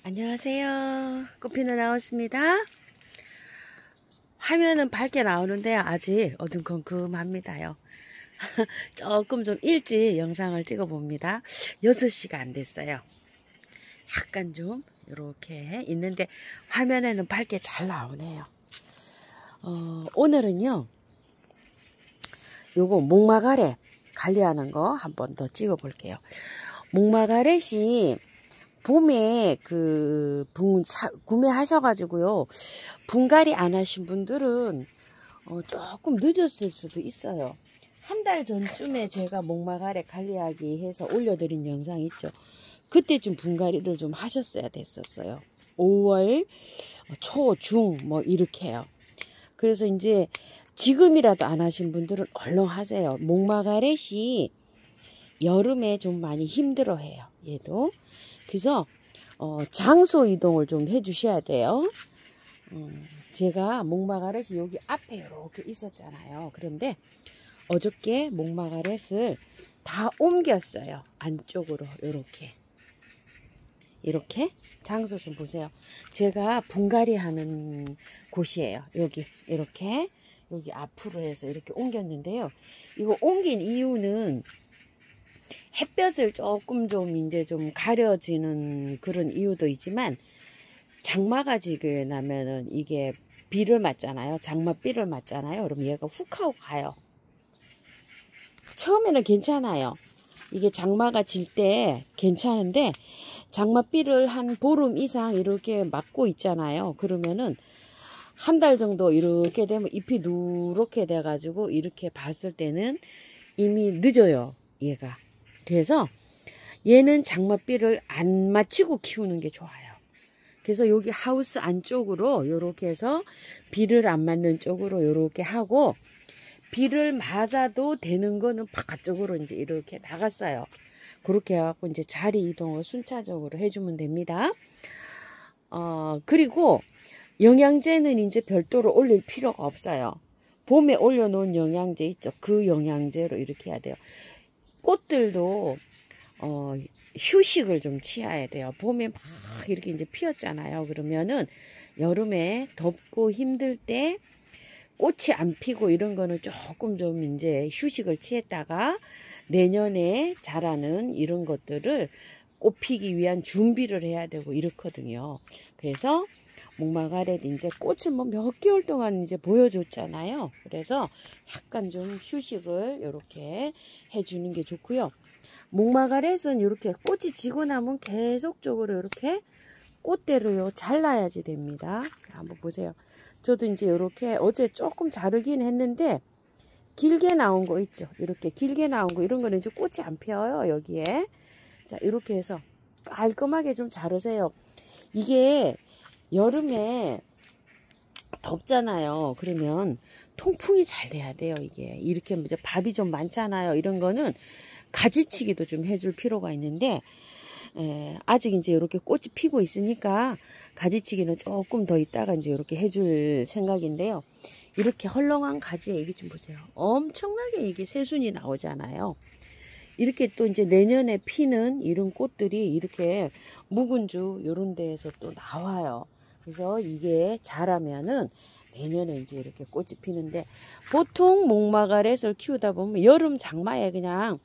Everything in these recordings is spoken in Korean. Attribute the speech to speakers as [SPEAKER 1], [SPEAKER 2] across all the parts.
[SPEAKER 1] 안녕하세요. 꽃피누 나왔습니다. 화면은 밝게 나오는데요. 아직 어둠컴컴합니다요. 조금 좀 일찍 영상을 찍어 봅니다. 6시가 안 됐어요. 약간 좀 이렇게 있는데 화면에는 밝게 잘 나오네요. 오늘은요. 요거 목마가렛 관리하는 거 한번 더 찍어 볼게요. 목마가렛이 봄에 구매하셔가지고요. 분갈이 안 하신 분들은 조금 늦었을 수도 있어요. 한 달 전쯤에 제가 목마가렛 관리하기 해서 올려드린 영상 있죠. 그때쯤 분갈이를 좀 하셨어야 됐었어요. 5월 초, 중 뭐 이렇게요. 그래서 이제 지금이라도 안 하신 분들은 얼른 하세요. 목마가렛이 여름에 좀 많이 힘들어해요. 얘도. 그래서 장소 이동을 좀 해주셔야 돼요. 제가 목마가렛이 여기 앞에 이렇게 있었잖아요. 그런데 어저께 목마가렛을 다 옮겼어요. 안쪽으로 이렇게 장소 좀 보세요. 제가 분갈이 하는 곳이에요. 여기 이렇게 여기 앞으로 해서 이렇게 옮겼는데요. 이거 옮긴 이유는 햇볕을 조금 좀 이제 좀 가려지는 그런 이유도 있지만 장마가 지게 나면은 이게 비를 맞잖아요. 장마비를 맞잖아요. 그럼 얘가 훅 하고 가요. 처음에는 괜찮아요. 이게 장마가 질 때 괜찮은데 장마비를 한 보름 이상 이렇게 맞고 있잖아요. 그러면은 한 달 정도 이렇게 되면 잎이 누렇게 돼 가지고 이렇게 봤을 때는 이미 늦어요. 얘가. 그래서 얘는 장마비를 안 맞추고 키우는 게 좋아요. 그래서 여기 하우스 안쪽으로 이렇게 해서 비를 안 맞는 쪽으로 이렇게 하고 비를 맞아도 되는 거는 바깥쪽으로 이제 이렇게 나갔어요. 그렇게 해갖고 이제 자리 이동을 순차적으로 해주면 됩니다. 그리고 영양제는 이제 별도로 올릴 필요가 없어요. 봄에 올려놓은 영양제 있죠. 그 영양제로 이렇게 해야 돼요. 꽃들도 휴식을 좀 취해야 돼요. 봄에 막 이렇게 이제 피었잖아요. 그러면은 여름에 덥고 힘들 때 꽃이 안 피고 이런 거는 조금 좀 이제 휴식을 취했다가 내년에 자라는 이런 것들을 꽃 피기 위한 준비를 해야 되고 이렇거든요. 그래서 목마가렛 이제 꽃을 뭐 몇 개월 동안 이제 보여줬잖아요. 그래서 약간 좀 휴식을 이렇게 해주는 게 좋고요. 목마가렛은 이렇게 꽃이 지고 나면 계속적으로 이렇게 꽃대를 잘라야지 됩니다. 한번 보세요. 저도 이제 이렇게 어제 조금 자르긴 했는데 길게 나온 거 있죠. 이렇게 길게 나온 거 이런 거는 이제 꽃이 안 펴요. 여기에. 자, 이렇게 해서 깔끔하게 좀 자르세요. 이게 여름에 덥잖아요. 그러면 통풍이 잘 돼야 돼요. 이게 이렇게 이제 밥이 좀 많잖아요. 이런 거는 가지치기도 좀 해줄 필요가 있는데 아직 이제 이렇게 꽃이 피고 있으니까 가지치기는 조금 더 있다가 이제 이렇게 해줄 생각인데요. 이렇게 헐렁한 가지에 이게 좀 보세요. 엄청나게 이게 새순이 나오잖아요. 이렇게 또 이제 내년에 피는 이런 꽃들이 이렇게 묵은주 이런 데에서 또 나와요. 그래서 이게 자라면은 내년에 이제 이렇게 꽃이 피는데 보통 목마가렛을 키우다 보면 여름 장마에 그냥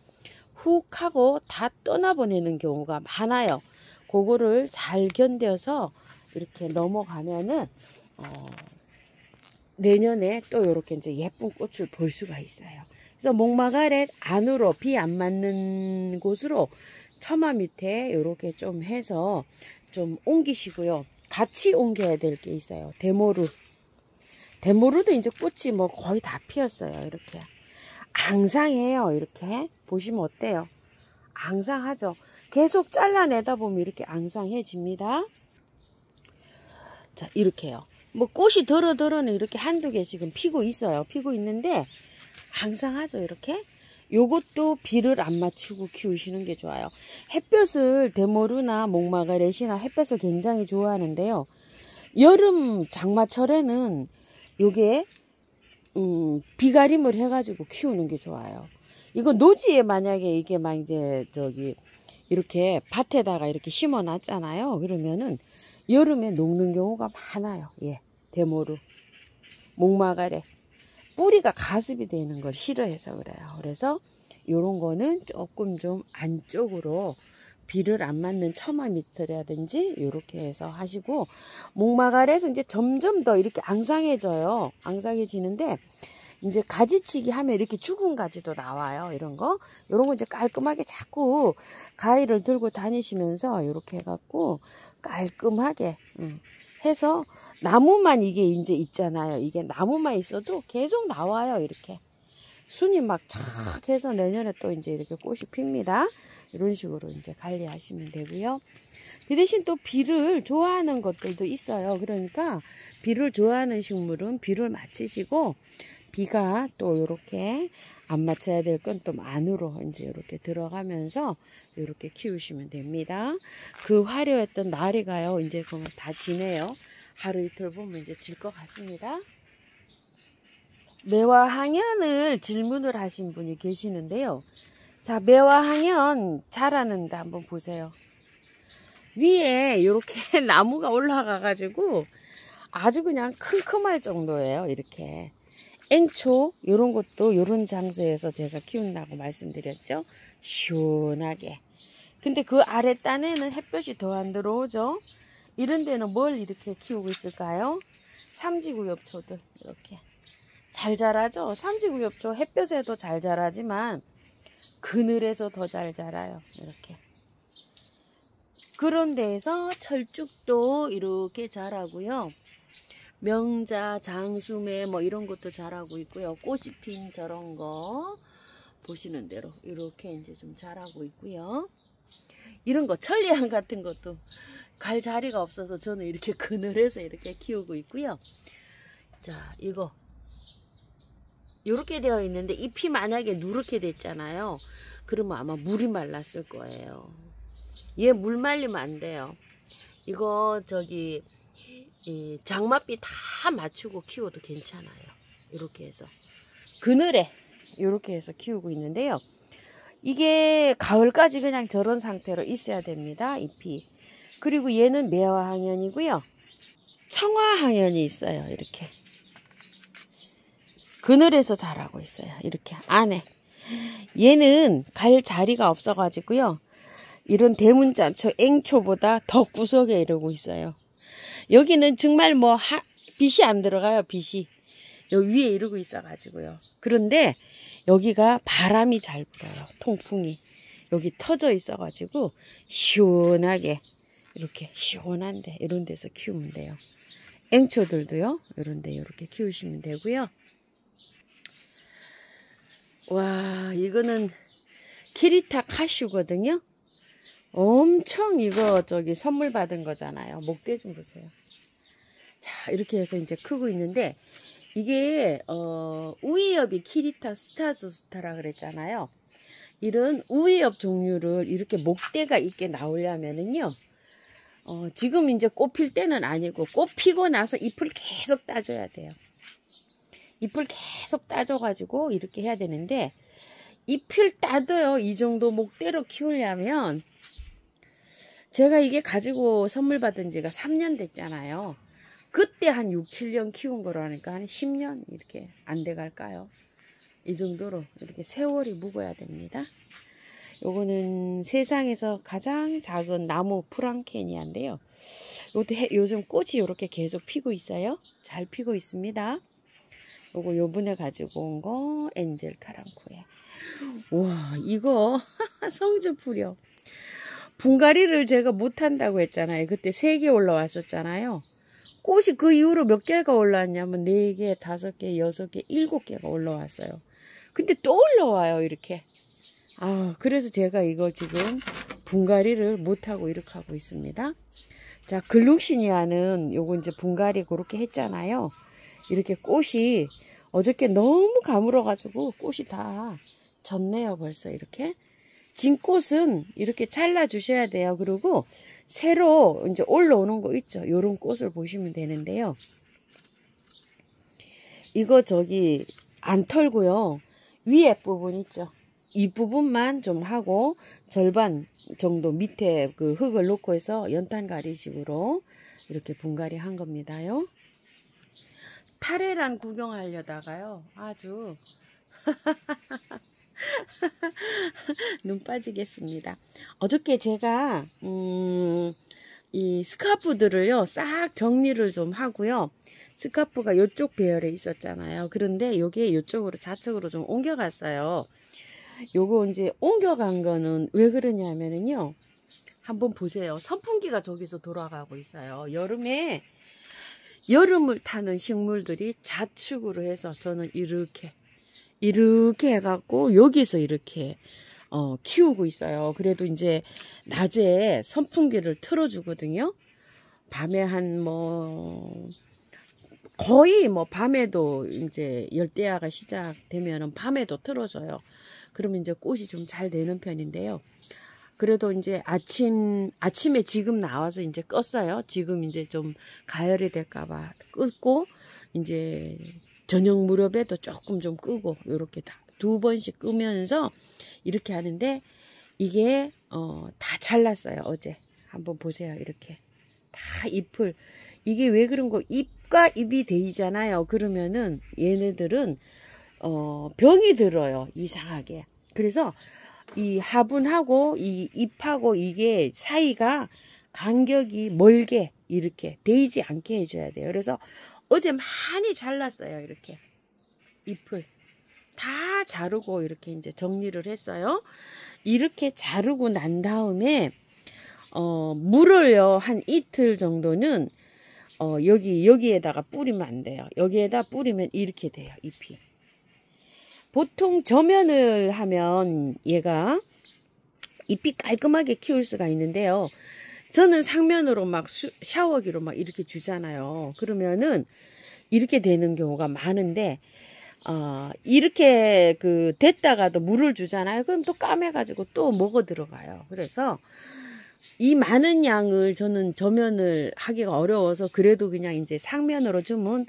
[SPEAKER 1] 훅 하고 다 떠나보내는 경우가 많아요. 그거를 잘 견뎌서 이렇게 넘어가면은 내년에 또 이렇게 이제 예쁜 꽃을 볼 수가 있어요. 그래서 목마가렛 안으로 비 안 맞는 곳으로 처마 밑에 이렇게 좀 해서 좀 옮기시고요. 같이 옮겨야 될 게 있어요. 대모루도 이제 꽃이 뭐 거의 다 피었어요. 이렇게 앙상해요. 이렇게 보시면 어때요? 앙상하죠. 계속 잘라내다 보면 이렇게 앙상해집니다. 자, 이렇게요. 뭐 꽃이 더러더러는 이렇게 한두 개 지금 피고 있어요. 피고 있는데 앙상하죠. 이렇게. 요것도 비를 안 맞추고 키우시는 게 좋아요. 햇볕을 대모루나 목마가렛이나 햇볕을 굉장히 좋아하는데요. 여름 장마철에는 요게 비가림을 해가지고 키우는 게 좋아요. 이거 노지에 만약에 이게 막 이제 이렇게 밭에다가 이렇게 심어 놨잖아요. 그러면은 여름에 녹는 경우가 많아요. 예, 대모루, 목마가래. 뿌리가 가습이 되는 걸 싫어해서 그래요. 그래서 요런 거는 조금 좀 안쪽으로 비를 안 맞는 처마 밑이라든지 요렇게 해서 하시고, 목마가래에서 이제 점점 더 이렇게 앙상해져요. 앙상해지는데 이제 가지치기 하면 이렇게 죽은 가지도 나와요. 이런 거 이제 깔끔하게 자꾸 가위를 들고 다니시면서 이렇게 해갖고 깔끔하게 해서, 나무만 이게 이제 있잖아요. 이게 나무만 있어도 계속 나와요. 이렇게 순이 막 착 해서 내년에 또 이제 이렇게 꽃이 핍니다. 이런 식으로 이제 관리하시면 되고요. 그 대신 또 비를 좋아하는 것들도 있어요. 그러니까 비를 좋아하는 식물은 비를 맞추시고, 비가 또 이렇게 안 맞춰야 될 건 또 안으로 이제 이렇게 들어가면서 이렇게 키우시면 됩니다. 그 화려했던 나리가요, 이제 그러면 다 지네요. 하루 이틀 보면 이제 질 것 같습니다. 매화항연을 질문을 하신 분이 계시는데요. 자, 매화항연 자라는데 한번 보세요. 위에 이렇게 나무가 올라가 가지고 아주 그냥 큼큼할 정도예요. 이렇게 앵초 요런 것도 요런 장소에서 제가 키운다고 말씀드렸죠. 시원하게. 근데 그 아래 단에는 햇볕이 더 안 들어오죠. 이런 데는 뭘 이렇게 키우고 있을까요? 삼지구엽초들 이렇게 잘 자라죠. 삼지구엽초 햇볕에도 잘 자라지만 그늘에서 더 잘 자라요. 이렇게 그런 데에서 철쭉도 이렇게 자라고요. 명자, 장수매 뭐 이런 것도 자라고 있고요. 꽃이 핀 저런 거 보시는 대로 이렇게 이제 좀 자라고 있고요. 이런 거 천리향 같은 것도 갈 자리가 없어서 저는 이렇게 그늘에서 이렇게 키우고 있고요. 자, 이거 이렇게 되어 있는데 잎이 만약에 누렇게 됐잖아요. 그러면 아마 물이 말랐을 거예요. 얘 물 말리면 안 돼요. 이거 저기 이 장맛비 다 맞추고 키워도 괜찮아요. 이렇게 해서 그늘에 이렇게 해서 키우고 있는데요. 이게 가을까지 그냥 저런 상태로 있어야 됩니다. 잎이. 그리고 얘는 매화항연이고요. 청화항연이 있어요. 이렇게 그늘에서 자라고 있어요. 이렇게 안에. 얘는 갈 자리가 없어 가지고요. 이런 대문자초 앵초보다 더 구석에 이러고 있어요. 여기는 정말 뭐 빛이 안 들어가요. 빛이 여기 위에 이러고 있어 가지고요. 그런데 여기가 바람이 잘 불어요. 통풍이 여기 터져 있어 가지고 시원하게 이렇게 시원한데 이런 데서 키우면 돼요. 앵초들도요. 이런 데 이렇게 키우시면 되고요. 와, 이거는 키리타 카슈거든요. 엄청 이거 저기 선물 받은 거잖아요. 목대 좀 보세요. 자, 이렇게 해서 이제 크고 있는데 이게 우이엽이 키리타 스타즈스타라 그랬잖아요. 이런 우이엽 종류를 이렇게 목대가 있게 나오려면은요. 지금 이제 꽃 필 때는 아니고 꽃 피고 나서 잎을 계속 따줘야 돼요. 잎을 계속 따줘가지고 이렇게 해야 되는데 잎을 따도요. 이 정도 목대로 키우려면 제가 이게 가지고 선물 받은 지가 3년 됐잖아요. 그때 한 6, 7년 키운 거라니까 한 10년 이렇게 안 돼 갈까요? 이 정도로 이렇게 세월이 묵어야 됩니다. 요거는 세상에서 가장 작은 나무 프랑케니아인데요. 이것도 요즘 꽃이 이렇게 계속 피고 있어요. 잘 피고 있습니다. 요거 요번에 가지고 온 거 엔젤 카랑코에. 와, 이거 성주풀이요. 분갈이를 제가 못한다고 했잖아요. 그때 3개 올라왔었잖아요. 꽃이 그 이후로 몇 개가 올라왔냐면 4개, 5개, 6개, 7개가 올라왔어요. 근데 또 올라와요. 이렇게. 그래서 제가 이걸 지금 분갈이를 못하고 이렇게 하고 있습니다. 자, 글룩시니아는 요거 이제 분갈이 그렇게 했잖아요. 이렇게 꽃이 어저께 너무 가물어가지고 꽃이 다 졌네요. 벌써 이렇게. 진 꽃은 이렇게 잘라 주셔야 돼요. 그리고 새로 이제 올라오는 거 있죠. 요런 꽃을 보시면 되는데요. 이거 저기 안 털고요. 위에 부분 있죠. 이 부분만 좀 하고 절반 정도 밑에 그 흙을 놓고 해서 연탄가리식으로 이렇게 분갈이 한 겁니다요. 타레란 구경하려다가요. 아주 눈 빠지겠습니다. 어저께 제가 이 스카프들을요 싹 정리를 좀 하고요. 스카프가 이쪽 배열에 있었잖아요. 그런데 요게 이쪽으로 좌측으로 좀 옮겨갔어요. 요거 이제 옮겨간 거는 왜 그러냐면은요. 한번 보세요. 선풍기가 저기서 돌아가고 있어요. 여름을 타는 식물들이 좌측으로 해서 저는 이렇게 해갖고 여기서 이렇게 키우고 있어요. 그래도 이제 낮에 선풍기를 틀어주거든요. 밤에 거의 밤에도 이제 열대야가 시작되면은 밤에도 틀어줘요. 그러면 이제 꽃이 좀 잘 되는 편인데요. 그래도 이제 아침에 지금 나와서 이제 껐어요. 지금 이제 좀 가열이 될까봐 끄고, 이제 저녁 무렵에도 조금 좀 끄고, 요렇게 두 번씩 끄면서 이렇게 하는데, 이게, 다 잘랐어요. 어제. 한번 보세요. 이렇게. 다 잎을. 이게 왜 그런 거, 잎과 잎이 데이잖아요. 그러면은 얘네들은, 병이 들어요. 이상하게. 그래서, 이 화분하고 이 잎하고 이게 사이가 간격이 멀게 이렇게 데이지 않게 해줘야 돼요. 그래서 어제 많이 잘랐어요. 이렇게 잎을 다 자르고 이렇게 이제 정리를 했어요. 이렇게 자르고 난 다음에 물을요 한 이틀 정도는 여기에다가 뿌리면 안 돼요. 여기에다 뿌리면 이렇게 돼요. 잎이. 보통 저면을 하면 얘가 잎이 깔끔하게 키울 수가 있는데요. 저는 상면으로 막 샤워기로 막 이렇게 주잖아요. 그러면은 이렇게 되는 경우가 많은데, 이렇게 됐다가도 물을 주잖아요. 그럼 또 까매가지고 또 먹어 들어가요. 그래서 이 많은 양을 저는 저면을 하기가 어려워서 그래도 그냥 이제 상면으로 주면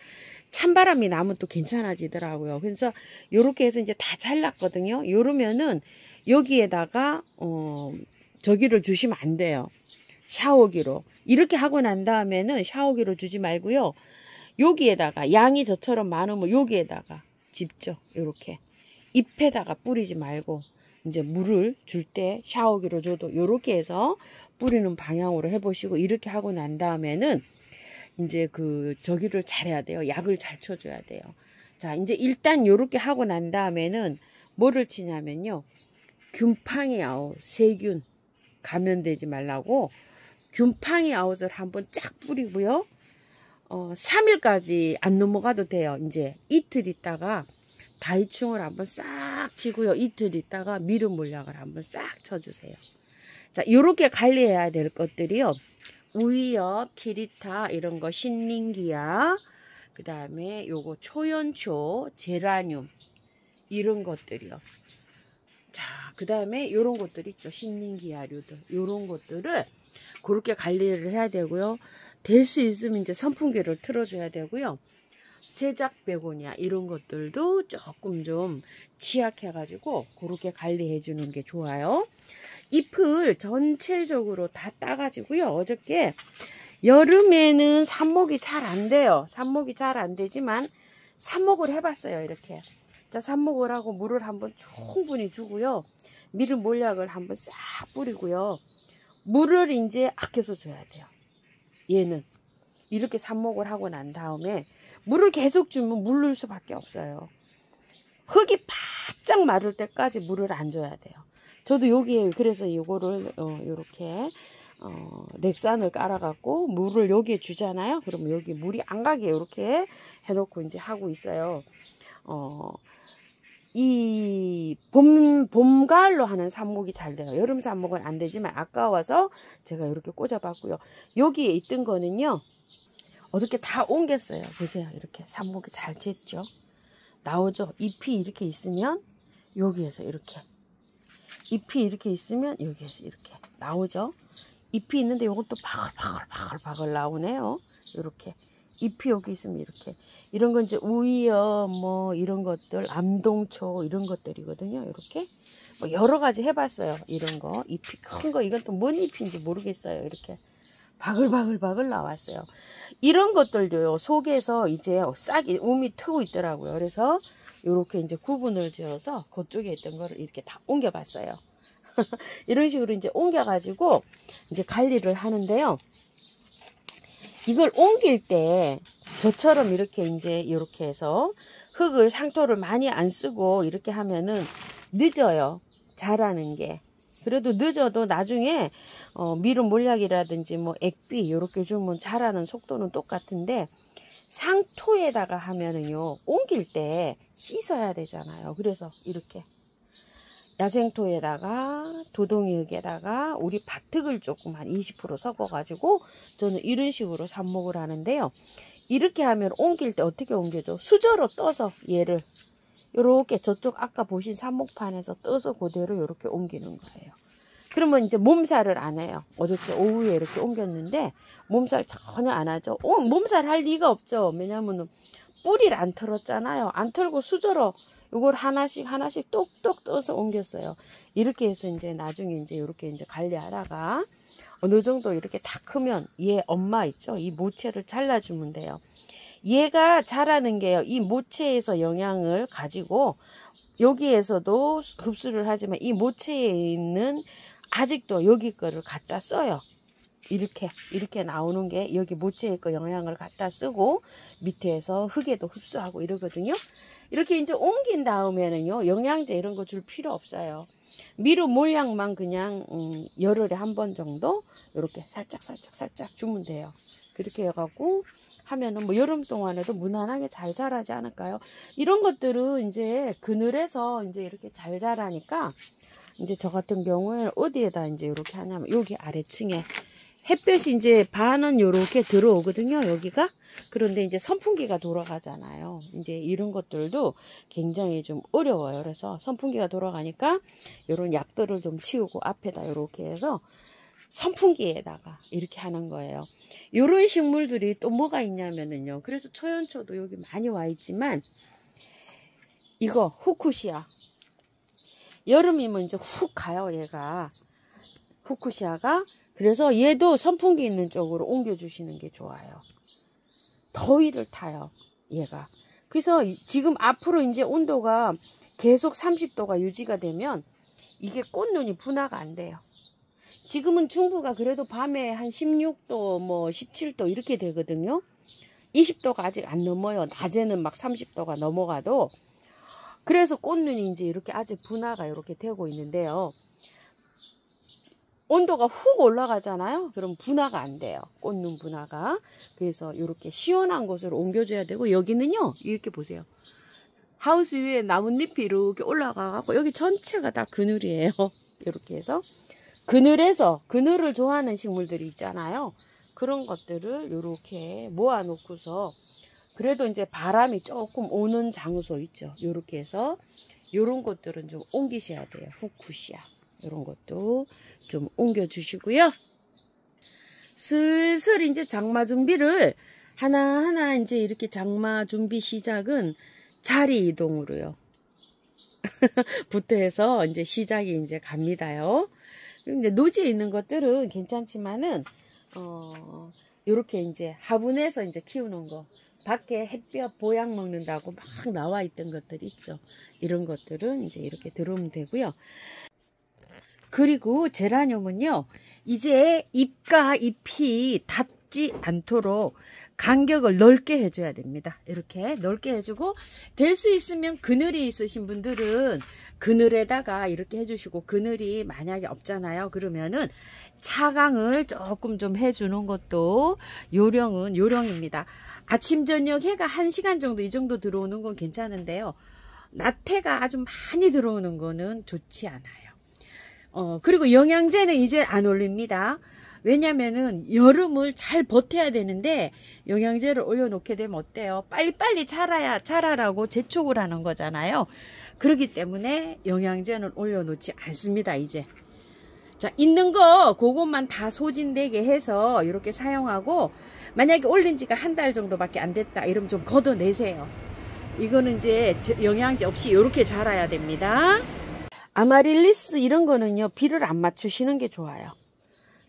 [SPEAKER 1] 찬바람이 나면 또 괜찮아지더라고요. 그래서 요렇게 해서 이제 다 잘랐거든요. 요러면은 여기에다가 저기를 주시면 안 돼요. 샤워기로. 이렇게 하고 난 다음에는 샤워기로 주지 말고요. 여기에다가 양이 저처럼 많으면 여기에다가 집죠. 요렇게. 잎에다가 뿌리지 말고 이제 물을 줄 때 샤워기로 줘도 요렇게 해서 뿌리는 방향으로 해보시고 이렇게 하고 난 다음에는 이제 저기를 잘해야 돼요. 약을 잘 쳐줘야 돼요. 자, 이제 일단 요렇게 하고 난 다음에는 뭐를 치냐면요. 균팡이 아웃, 세균 감염되지 말라고 균팡이 아웃을 한번 쫙 뿌리고요. 3일까지 안 넘어가도 돼요. 이제 이틀 있다가 다이충을 한번 싹 치고요. 이틀 있다가 미름 물약을 한번 싹 쳐주세요. 자, 요렇게 관리해야 될 것들이요. 우이엽, 키리타 이런 거 신링기야, 그 다음에 요거 초연초, 제라늄 이런 것들이요. 자, 그 다음에 요런 것들 있죠. 신링기야류들 요런 것들을 그렇게 관리를 해야 되고요. 될 수 있으면 이제 선풍기를 틀어줘야 되고요. 세작베고니아 이런 것들도 조금 좀 취약해가지고 그렇게 관리해 주는 게 좋아요. 잎을 전체적으로 다 따가지고요. 어저께 여름에는 삽목이 잘 안 돼요. 삽목이 잘 안 되지만 삽목을 해봤어요. 이렇게. 자, 삽목을 하고 물을 한번 충분히 주고요. 미름 몰약을 한번 싹 뿌리고요. 물을 이제 아껴서 줘야 돼요. 얘는 이렇게 삽목을 하고 난 다음에 물을 계속 주면 물을 수밖에 없어요. 흙이 바짝 마를 때까지 물을 안 줘야 돼요. 저도 여기에 그래서 이거를 요렇게 렉산을 깔아갖고 물을 여기에 주잖아요. 그러면 여기 물이 안 가게 이렇게 해놓고 이제 하고 있어요. 이 봄, 가을로 하는 삽목이 잘 돼요. 여름 삽목은 안 되지만 아까워서 제가 이렇게 꽂아봤고요. 여기에 있던 거는요. 어저께 다 옮겼어요. 보세요. 이렇게 삽목이 잘 쟀죠. 나오죠. 잎이 이렇게 있으면 여기에서 이렇게. 잎이 이렇게 있으면 여기에서 이렇게 나오죠. 잎이 있는데 요건 또 바글바글 나오네요. 이렇게. 잎이 여기 있으면 이렇게. 이런 건 이제 우이엽 뭐 이런 것들, 암동초 이런 것들이거든요. 이렇게. 뭐 여러 가지 해봤어요. 이런 거 잎이 큰 거 이건 또 뭔 잎인지 모르겠어요. 이렇게 바글바글 나왔어요. 이런 것들도요 속에서 이제 싹이 움이 트고 있더라고요. 그래서 이렇게 이제 구분을 지어서 그쪽에 있던 거를 이렇게 다 옮겨봤어요. 이런 식으로 이제 옮겨가지고 이제 관리를 하는데요. 이걸 옮길 때 저처럼 이렇게 이제 이렇게 해서 흙을 상토를 많이 안 쓰고 이렇게 하면은 늦어요. 자라는 게. 그래도 늦어도 나중에 미름 몰약이라든지 뭐 액비 이렇게 주면 자라는 속도는 똑같은데 상토에다가 하면은요 옮길 때 씻어야 되잖아요. 그래서 이렇게 야생토에다가 도동이흙에다가 우리 밭흙을 조금 한 20% 섞어 가지고 저는 이런 식으로 삽목을 하는데요. 이렇게 하면 옮길 때 어떻게 옮겨줘? 수저로 떠서 얘를 요렇게 저쪽 아까 보신 삽목판에서 떠서 그대로 이렇게 옮기는 거예요. 그러면 이제 몸살을 안 해요. 어저께 오후에 이렇게 옮겼는데 몸살 전혀 안 하죠. 몸살 할 리가 없죠. 왜냐하면 뿌리를 안 털었잖아요. 안 털고 수저로 이걸 하나씩 똑똑 떠서 옮겼어요. 이렇게 해서 이제 나중에 이제 이렇게 이제 관리하다가 어느 정도 이렇게 다 크면 얘 엄마 있죠. 이 모체를 잘라주면 돼요. 얘가 자라는 게요. 이 모체에서 영양을 가지고 여기에서도 흡수를 하지만 이 모체에 있는 아직도 여기 거를 갖다 써요. 이렇게 나오는 게 여기 모체에 거 영양을 갖다 쓰고 밑에서 흙에도 흡수하고 이러거든요. 이렇게 이제 옮긴 다음에는요 영양제 이런 거 줄 필요 없어요. 미루 몰약만 그냥 열흘에 한 번 정도 이렇게 살짝 주면 돼요. 그렇게 해갖고 하면은 뭐 여름 동안에도 무난하게 잘 자라지 않을까요? 이런 것들은 이제 그늘에서 이제 이렇게 잘 자라니까 이제 저 같은 경우에 어디에다 이제 이렇게 하냐면 여기 아래층에 햇볕이 이제 반은 요렇게 들어오거든요. 여기가. 그런데 이제 선풍기가 돌아가잖아요. 이제 이런 것들도 굉장히 좀 어려워요. 그래서 선풍기가 돌아가니까 이런 약들을 좀 치우고 앞에다 이렇게 해서 선풍기에다가 이렇게 하는 거예요. 이런 식물들이 또 뭐가 있냐면은요. 그래서 초연초도 여기 많이 와 있지만 이거 후쿠시아. 여름이면 이제 훅 가요. 얘가. 후쿠시아가. 그래서 얘도 선풍기 있는 쪽으로 옮겨주시는 게 좋아요. 더위를 타요. 얘가. 그래서 지금 앞으로 이제 온도가 계속 30도가 유지가 되면 이게 꽃눈이 분화가 안 돼요. 지금은 중부가 그래도 밤에 한 16도 뭐 17도 이렇게 되거든요. 20도가 아직 안 넘어요. 낮에는 막 30도가 넘어가도. 그래서 꽃눈이 이제 이렇게 아직 분화가 이렇게 되고 있는데요. 온도가 훅 올라가잖아요. 그럼 분화가 안 돼요. 꽃눈 분화가. 그래서 이렇게 시원한 곳으로 옮겨줘야 되고 여기는요. 이렇게 보세요. 하우스 위에 나뭇잎이 이렇게 올라가고 여기 전체가 다 그늘이에요. 이렇게 해서 그늘을 좋아하는 식물들이 있잖아요. 그런 것들을 이렇게 모아 놓고서 그래도 이제 바람이 조금 오는 장소 있죠. 이렇게 해서 이런 것들은 좀 옮기셔야 돼요. 후쿠시아. 이런 것도 좀 옮겨 주시고요. 슬슬 이제 장마 준비를 하나하나 이제 이렇게 장마 준비 시작은 자리 이동으로요. 부터 해서 이제 시작이 이제 갑니다요. 이제 노지에 있는 것들은 괜찮지만은 요렇게 이제 화분에서 이제 키우는 거 밖에 햇볕 보약 먹는다고 막 나와 있던 것들 있죠. 이런 것들은 이제 이렇게 들어오면 되고요. 그리고 제라늄은요, 이제 잎과 잎이 닿지 않도록 간격을 넓게 해줘야 됩니다. 이렇게 넓게 해주고, 될 수 있으면 그늘이 있으신 분들은 그늘에다가 이렇게 해주시고, 그늘이 만약에 없잖아요. 그러면은 차강을 조금 좀 해주는 것도 요령은 요령입니다. 아침 저녁 해가 1시간 정도 이 정도 들어오는 건 괜찮은데요. 낮 해가 아주 많이 들어오는 거는 좋지 않아요. 그리고 영양제는 이제 안 올립니다. 왜냐면은 여름을 잘 버텨야 되는데 영양제를 올려놓게 되면 어때요? 빨리빨리 자라라고 재촉을 하는 거잖아요. 그렇기 때문에 영양제는 올려놓지 않습니다. 이제 자, 있는 거 그것만 다 소진되게 해서 이렇게 사용하고, 만약에 올린 지가 한 달 정도밖에 안 됐다 이러면 좀 걷어내세요. 이거는 이제 영양제 없이 이렇게 자라야 됩니다. 아마릴리스 이런 거는요, 비를 안 맞추시는 게 좋아요.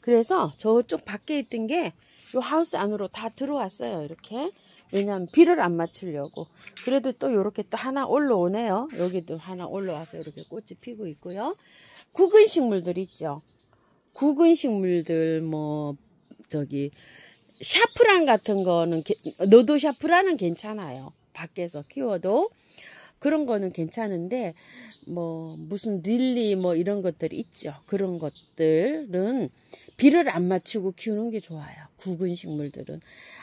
[SPEAKER 1] 그래서 저쪽 밖에 있던 게 요 하우스 안으로 다 들어왔어요. 이렇게. 왜냐면 비를 안 맞추려고. 그래도 또 이렇게 또 하나 올라오네요. 여기도 하나 올라와서 이렇게 꽃이 피고 있고요. 굵은 식물들 있죠. 굵은 식물들 뭐 저기 샤프란 같은 거는 너도 샤프란은 괜찮아요. 밖에서 키워도 그런 거는 괜찮은데 뭐 무슨 릴리 뭐 이런 것들이 있죠. 그런 것들은 비를 안 맞추고 키우는 게 좋아요. 굵은 식물들은.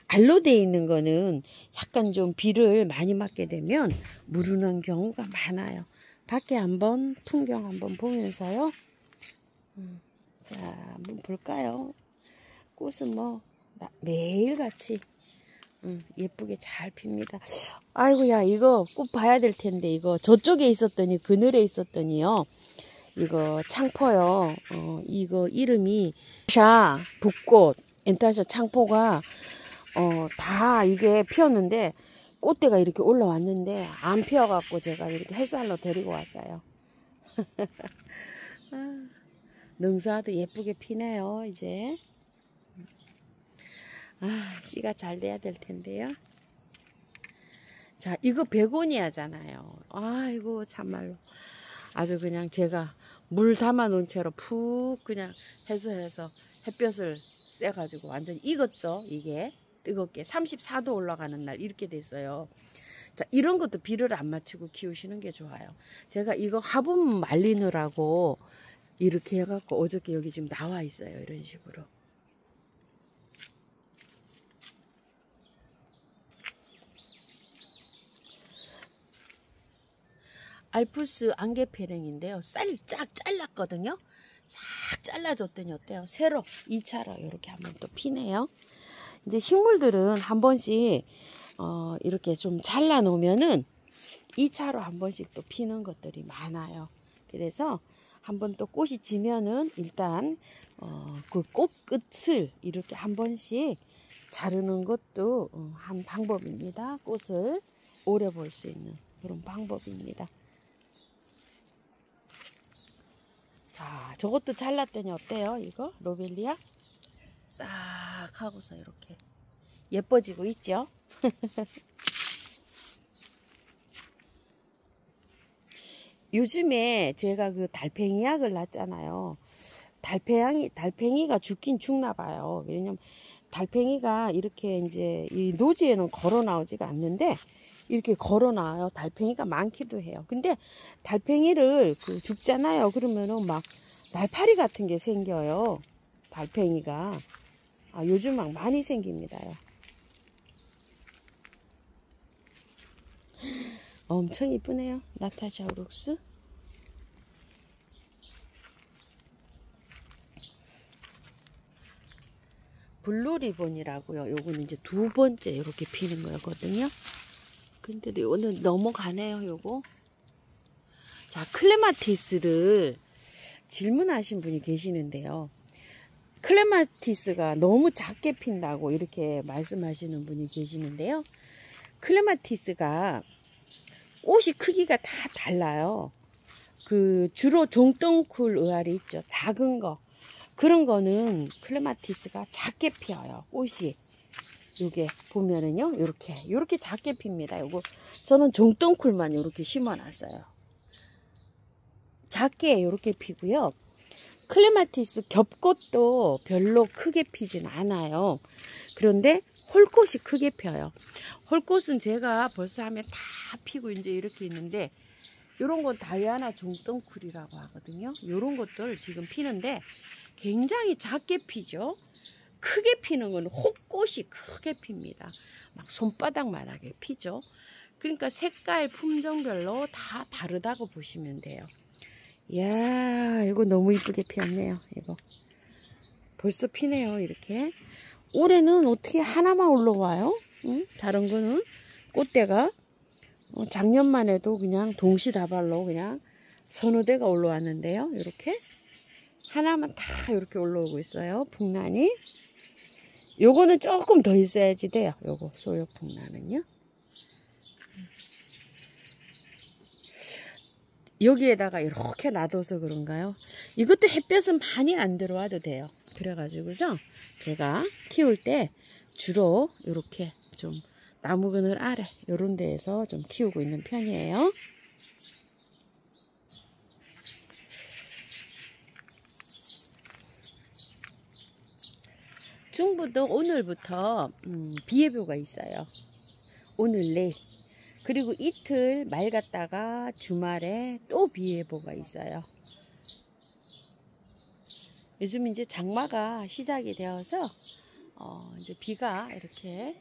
[SPEAKER 1] 알로 돼 있는 거는 약간 좀 비를 많이 맞게 되면 무르는 경우가 많아요. 밖에 한번 풍경 한번 보면서요. 자, 한번 볼까요? 꽃은 뭐 매일같이 예쁘게 잘 핍니다. 아이고야, 이거 꼭 봐야 될 텐데, 이거 저쪽에 있었더니 그늘에 있었더니요, 이거 창포요. 이거 이름이 엔타샤 붓꽃, 엔타샤 창포가 다 이게 피었는데 꽃대가 이렇게 올라왔는데 안 피어갖고 제가 이렇게 햇살로 데리고 왔어요. 능수화도 예쁘게 피네요. 이제 씨가 잘 돼야 될 텐데요. 자, 이거 베고니아잖아요. 아이고 참말로 아주 그냥 제가 물 담아 놓은 채로 푹 그냥 해서 햇볕을 쐬가지고 완전히 익었죠. 이게 뜨겁게 34도 올라가는 날 이렇게 됐어요. 자, 이런 것도 비를 안 맞추고 키우시는 게 좋아요. 제가 이거 화분 말리느라고 이렇게 해갖고 어저께 여기 지금 나와 있어요. 이런 식으로. 알프스 안개패랭인데요. 싹 잘랐거든요. 싹 잘라줬더니 어때요? 새로 2차로 이렇게 한번 또 피네요. 이제 식물들은 한 번씩 이렇게 좀 잘라 놓으면은 2차로 한 번씩 또 피는 것들이 많아요. 그래서 한번 또 꽃이 지면은 일단 그 꽃 끝을 이렇게 한 번씩 자르는 것도 한 방법입니다. 꽃을 오래 볼 수 있는 그런 방법입니다. 자, 저것도 잘랐더니 어때요? 이거 로벨리아 싹 하고서 이렇게 예뻐지고 있죠. 요즘에 제가 그 달팽이 약을 놨잖아요. 달팽이가 죽긴 죽나 봐요. 왜냐면 달팽이가 이렇게 이제 이 노지에는 걸어 나오지가 않는데 이렇게 걸어 나와요. 달팽이가 많기도 해요. 근데 달팽이를 죽잖아요. 그러면은 막 날파리 같은 게 생겨요. 달팽이가. 요즘 막 많이 생깁니다요. 엄청 이쁘네요. 나타샤 우룩스. 블루리본이라고요. 요거는 이제 두 번째 이렇게 피는 거거든요. 근데도 이거는 넘어가네요. 요거. 자, 클레마티스를 질문하신 분이 계시는데요. 클레마티스가 너무 작게 핀다고 이렇게 말씀하시는 분이 계시는데요. 클레마티스가 꽃이 크기가 다 달라요. 주로 종덩쿨 의아리 있죠. 작은 거. 그런 거는 클레마티스가 작게 피어요. 꽃이. 요게 보면은요. 요렇게 작게 핍니다. 요거 저는 종덩쿨만 요렇게 심어 놨어요. 작게 요렇게 피고요. 클레마티스 겹꽃도 별로 크게 피진 않아요. 그런데 홀꽃이 크게 펴요. 홀꽃은 제가 벌써 하면 다 피고 이제 이렇게 있는데 요런 건 다이아나 종덩쿨이라고 하거든요. 요런 것들 지금 피는데 굉장히 작게 피죠. 크게 피는 건 혹꽃이 크게 핍니다. 막 손바닥만하게 피죠. 그러니까 색깔 품종별로 다 다르다고 보시면 돼요. 이야, 이거 너무 이쁘게 피었네요. 이거 벌써 피네요. 이렇게 올해는 어떻게 하나만 올라와요? 응? 다른 거는 꽃대가 작년만 해도 그냥 동시다발로 그냥 서너 대가 올라왔는데요. 이렇게 하나만 다 이렇게 올라오고 있어요. 풍란이. 요거는 조금 더 있어야지 돼요. 요거 소요 풍란은요. 여기에다가 이렇게 놔둬서 그런가요? 이것도 햇볕은 많이 안 들어와도 돼요. 그래가지고서 제가 키울 때 주로 이렇게 좀 나무 그늘 아래 이런 데에서 좀 키우고 있는 편이에요. 중부도 오늘부터 비 예보가 있어요. 오늘 내일. 그리고 이틀 맑았다가 주말에 또 비 예보가 있어요. 요즘 이제 장마가 시작이 되어서 이제 비가 이렇게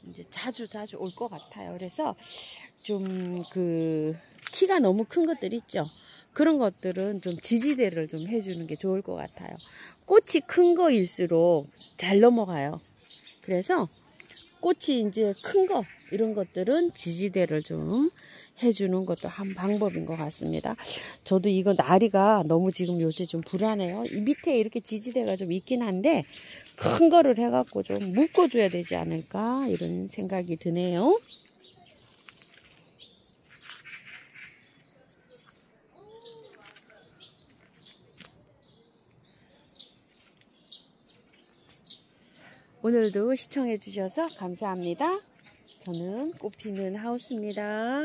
[SPEAKER 1] 이제 자주 올 것 같아요. 그래서 좀 그 키가 너무 큰 것들 있죠. 그런 것들은 좀 지지대를 좀 해주는 게 좋을 것 같아요. 꽃이 큰 거일수록 잘 넘어가요. 그래서 꽃이 이제 큰 거 이런 것들은 지지대를 좀 해주는 것도 한 방법인 것 같습니다. 저도 이거 나리가 너무 지금 요새 좀 불안해요. 이 밑에 이렇게 지지대가 좀 있긴 한데 큰 거를 해갖고 좀 묶어줘야 되지 않을까 이런 생각이 드네요. 오늘도 시청해 주셔서 감사합니다. 저는 꽃피는 하우스입니다.